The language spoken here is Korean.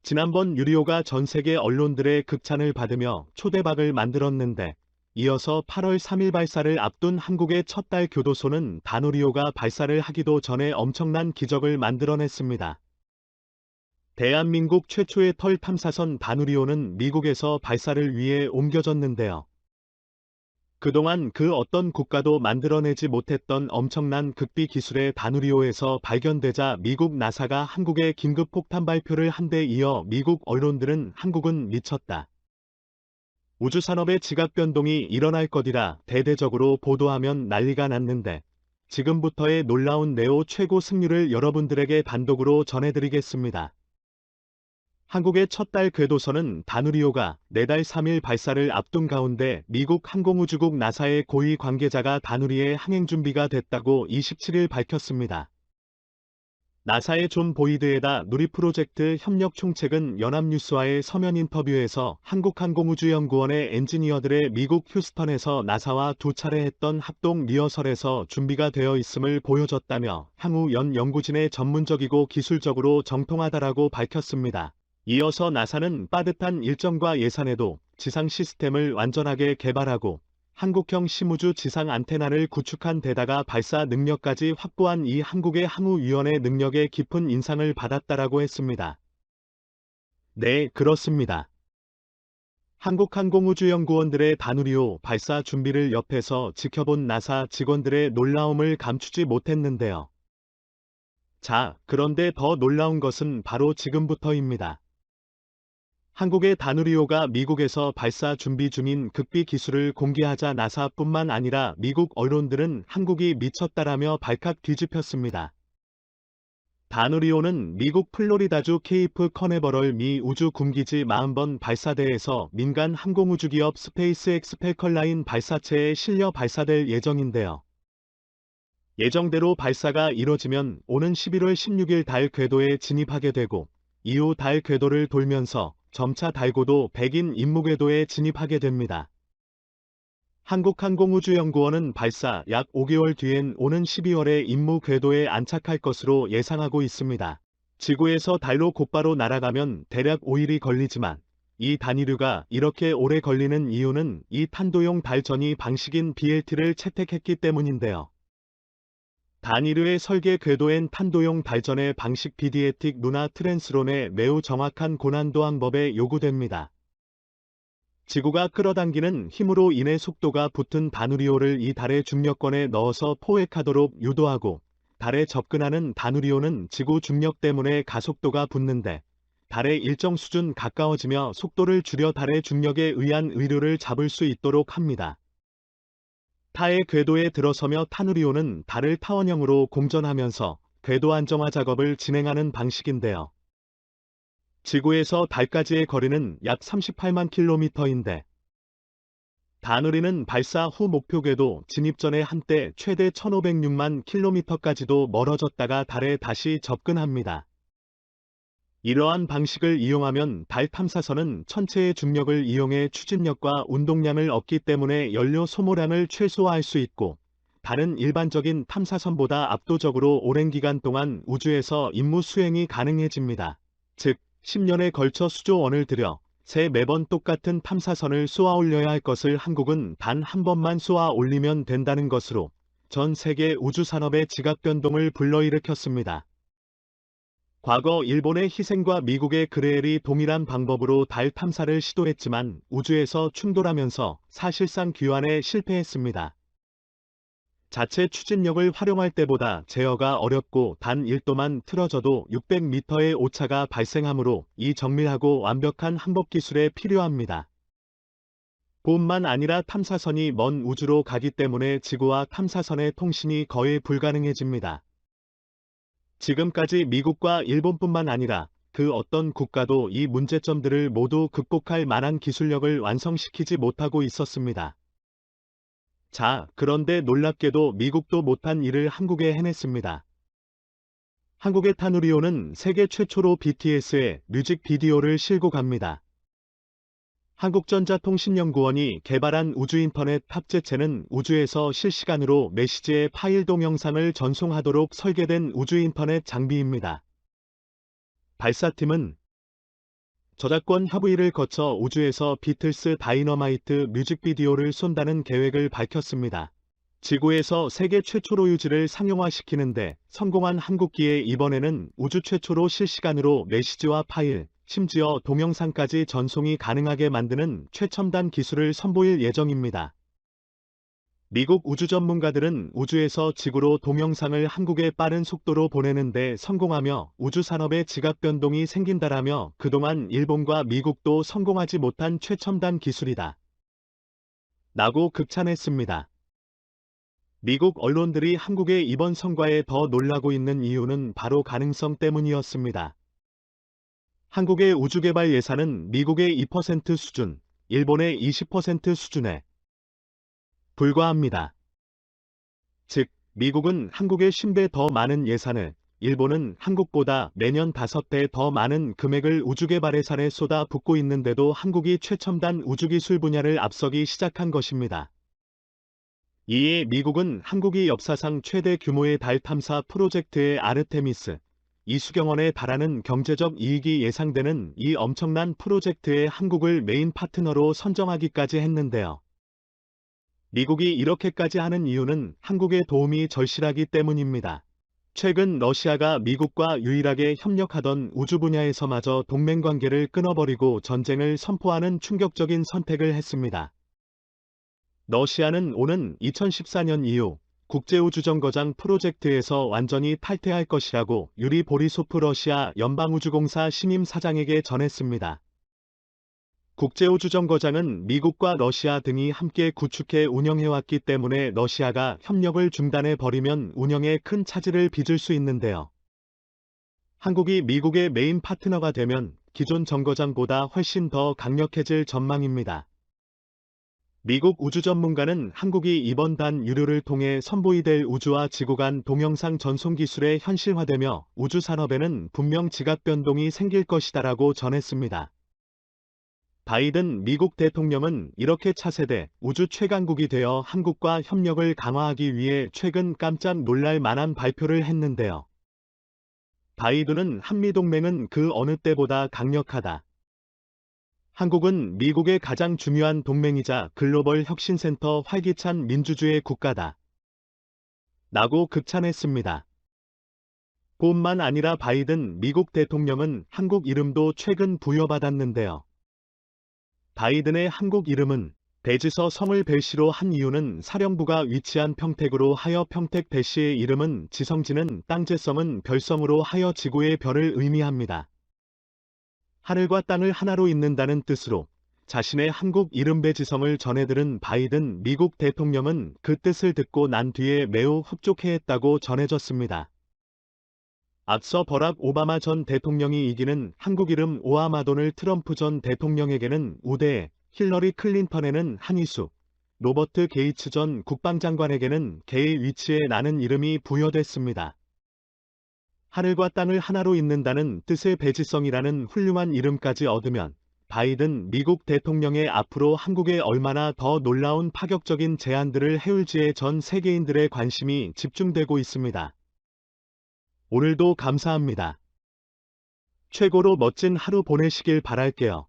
지난번 유리호가 전 세계 언론들의 극찬을 받으며 초대박을 만들었는데 이어서 8월 3일 발사를 앞둔 한국의 첫 달 교도소는 다누리호가 발사를 하기도 전에 엄청난 기적을 만들어냈습니다. 대한민국 최초의 털 탐사선 다누리호는 미국에서 발사를 위해 옮겨졌는데요. 그동안 그 어떤 국가도 만들어내지 못했던 엄청난 극비 기술의 다누리호에서 발견되자 미국 나사가 한국에 긴급 폭탄 발표를 한 데 이어 미국 언론들은 한국은 미쳤다. 우주산업의 지각 변동이 일어날 것이라 대대적으로 보도하면 난리가 났는데 지금부터의 놀라운 네오 최고 승률을 여러분들에게 단독으로 전해드리겠습니다. 한국의 첫 달 궤도선은 다누리호가 내달 3일 발사를 앞둔 가운데 미국 항공우주국 나사의 고위 관계자가 다누리에 항행 준비가 됐다고 27일 밝혔습니다. 나사의 존 보이드에다 누리 프로젝트 협력 총책은 연합뉴스와의 서면 인터뷰에서 한국항공우주연구원의 엔지니어들의 미국 휴스턴에서 나사와 두 차례 했던 합동 리허설에서 준비가 되어 있음을 보여줬다며 향후 연 연구진의 전문적이고 기술적으로 정통하다라고 밝혔습니다. 이어서 나사는 빠듯한 일정과 예산에도 지상 시스템을 완전하게 개발하고 한국형 심우주 지상 안테나를 구축한 데다가 발사 능력까지 확보한 이 한국의 항우위원의 능력에 깊은 인상을 받았다라고 했습니다. 네, 그렇습니다. 한국항공우주연구원들의 다누리호 발사 준비를 옆에서 지켜본 나사 직원들의 놀라움을 감추지 못했는데요. 자, 그런데 더 놀라운 것은 바로 지금부터입니다. 한국의 다누리호가 미국에서 발사 준비 중인 극비 기술을 공개하자 나사뿐만 아니라 미국 언론들은 한국이 미쳤다라며 발칵 뒤집혔습니다. 다누리호는 미국 플로리다주 케이프 커네버럴 미 우주군기지 40번 발사대에서 민간 항공우주기업 스페이스X 펠컬라인 발사체에 실려 발사될 예정인데요. 예정대로 발사가 이뤄지면 오는 11월 16일 달 궤도에 진입하게 되고 이후 달 궤도를 돌면서 점차 달고도 백인 임무궤도에 진입하게 됩니다. 한국항공우주연구원은 발사 약 5개월 뒤엔 오는 12월에 임무 궤도에 안착할 것으로 예상하고 있습니다. 지구에서 달로 곧바로 날아가면 대략 5일이 걸리지만 이 단위류가 이렇게 오래 걸리는 이유는 이 탄도용 달 전이 방식인 BLT를 채택했기 때문인데요. 단위류의 설계 궤도엔 탄도용 달전의 방식 비디에틱 루나 트랜스론의 매우 정확한 고난도 항법에 요구됩니다. 지구가 끌어당기는 힘으로 인해 속도가 붙은 다누리호를 이 달의 중력권에 넣어서 포획하도록 유도하고 달에 접근하는 다누리호는 지구 중력 때문에 가속도가 붙는데 달에 일정 수준 가까워지며 속도를 줄여 달의 중력에 의한 의류를 잡을 수 있도록 합니다. 타의 궤도에 들어서며 타누리호는 달을 타원형으로 공전하면서 궤도 안정화 작업을 진행하는 방식인데요. 지구에서 달까지의 거리는 약 38만 킬로미터인데 다누리는 발사 후 목표 궤도 진입 전에 한때 최대 1506만 킬로미터까지도 멀어졌다가 달에 다시 접근합니다. 이러한 방식을 이용하면 달 탐사선은 천체의 중력을 이용해 추진력과 운동량을 얻기 때문에 연료 소모량을 최소화할 수 있고 다른 일반적인 탐사선보다 압도적으로 오랜 기간 동안 우주에서 임무 수행이 가능해집니다. 즉, 10년에 걸쳐 수조 원을 들여 매번 똑같은 탐사선을 쏘아 올려야 할 것을 한국은 단 한 번만 쏘아 올리면 된다는 것으로 전 세계 우주산업의 지각 변동을 불러일으켰습니다. 과거 일본의 희생과 미국의 그레엘이 동일한 방법으로 달 탐사를 시도했지만 우주에서 충돌하면서 사실상 귀환에 실패했습니다. 자체 추진력을 활용할 때보다 제어가 어렵고 단 1도만 틀어져도 600m의 오차가 발생하므로 이 정밀하고 완벽한 항법 기술에 필요합니다. 뿐만 아니라 탐사선이 먼 우주로 가기 때문에 지구와 탐사선의 통신이 거의 불가능해집니다. 지금까지 미국과 일본뿐만 아니라 그 어떤 국가도 이 문제점들을 모두 극복할 만한 기술력을 완성시키지 못하고 있었습니다. 자, 그런데 놀랍게도 미국도 못한 일을 한국에 해냈습니다. 한국의 타누리호는 세계 최초로 BTS의 뮤직비디오를 실고 갑니다. 한국전자통신연구원이 개발한 우주인터넷 탑재체는 우주에서 실시간으로 메시지의 파일 동영상을 전송하도록 설계된 우주인터넷 장비입니다. 발사팀은 저작권 협의를 거쳐 우주에서 비틀스 다이너마이트 뮤직비디오를 쏜다는 계획을 밝혔습니다. 지구에서 세계 최초로 유지를 상용화시키는데 성공한 한국기에 이번에는 우주 최초로 실시간으로 메시지와 파일, 심지어 동영상까지 전송이 가능하게 만드는 최첨단 기술을 선보일 예정입니다. 미국 우주 전문가들은 우주에서 지구로 동영상을 한국에 빠른 속도로 보내는 데 성공하며 우주 산업의 지각 변동이 생긴다라며 그동안 일본과 미국도 성공하지 못한 최첨단 기술이다 라고 극찬했습니다. 미국 언론들이 한국의 이번 성과에 더 놀라고 있는 이유는 바로 가능성 때문이었습니다. 한국의 우주개발 예산은 미국의 2% 수준, 일본의 20% 수준에 불과합니다. 즉, 미국은 한국의 10배 더 많은 예산을, 일본은 한국보다 매년 5배 더 많은 금액을 우주개발 예산에 쏟아 붓고 있는데도 한국이 최첨단 우주기술 분야를 앞서기 시작한 것입니다. 이에 미국은 한국이 역사상 최대 규모의 달 탐사 프로젝트의 아르테미스, 이수경원에 달하는 경제적 이익이 예상되는 이 엄청난 프로젝트에 한국을 메인 파트너로 선정하기까지 했는데요. 미국이 이렇게까지 하는 이유는 한국의 도움이 절실하기 때문입니다. 최근 러시아가 미국과 유일하게 협력하던 우주 분야에서마저 동맹관계를 끊어버리고 전쟁을 선포하는 충격적인 선택을 했습니다. 러시아는 오는 2014년 이후 국제우주정거장 프로젝트에서 완전히 탈퇴할 것이라고 유리 보리소프 러시아 연방우주공사 신임 사장에게 전했습니다. 국제우주정거장은 미국과 러시아 등이 함께 구축해 운영해왔기 때문에 러시아가 협력을 중단해버리면 운영에 큰 차질을 빚을 수 있는데요. 한국이 미국의 메인 파트너가 되면 기존 정거장보다 훨씬 더 강력해질 전망입니다. 미국 우주 전문가는 한국이 이번 단 유료를 통해 선보이될 우주와 지구 간 동영상 전송 기술의 현실화되며 우주 산업에는 분명 지각 변동이 생길 것이다라고 전했습니다. 바이든 미국 대통령은 이렇게 차세대 우주 최강국이 되어 한국과 협력을 강화하기 위해 최근 깜짝 놀랄 만한 발표를 했는데요. 바이든은 한미동맹은 그 어느 때보다 강력하다. 한국은 미국의 가장 중요한 동맹이자 글로벌 혁신센터 활기찬 민주주의 국가다 라고 극찬했습니다. 뿐만 아니라 바이든 미국 대통령은 한국 이름도 최근 부여받았는데요. 바이든의 한국 이름은 대지서 성을 배시로 한 이유는 사령부가 위치한 평택으로 하여 평택 배시의 이름은 지성지는 땅제성은 별성으로 하여 지구의 별을 의미합니다. 하늘과 땅을 하나로 잇는다는 뜻으로 자신의 한국 이름 배지성을 전해들은 바이든 미국 대통령은 그 뜻을 듣고 난 뒤에 매우 흡족해했다고 전해졌습니다. 앞서 버락 오바마 전 대통령이 이기는 한국 이름 오하마돈을 트럼프 전 대통령에게는 우대해, 힐러리 클린턴에는 한희숙, 로버트 게이츠 전 국방장관에게는 개의 위치에 나는 이름이 부여됐습니다. 하늘과 땅을 하나로 잇는다는 뜻의 배지성이라는 훌륭한 이름까지 얻으면 바이든 미국 대통령의 앞으로 한국에 얼마나 더 놀라운 파격적인 제안들을 해올지에 전 세계인들의 관심이 집중되고 있습니다. 오늘도 감사합니다. 최고로 멋진 하루 보내시길 바랄게요.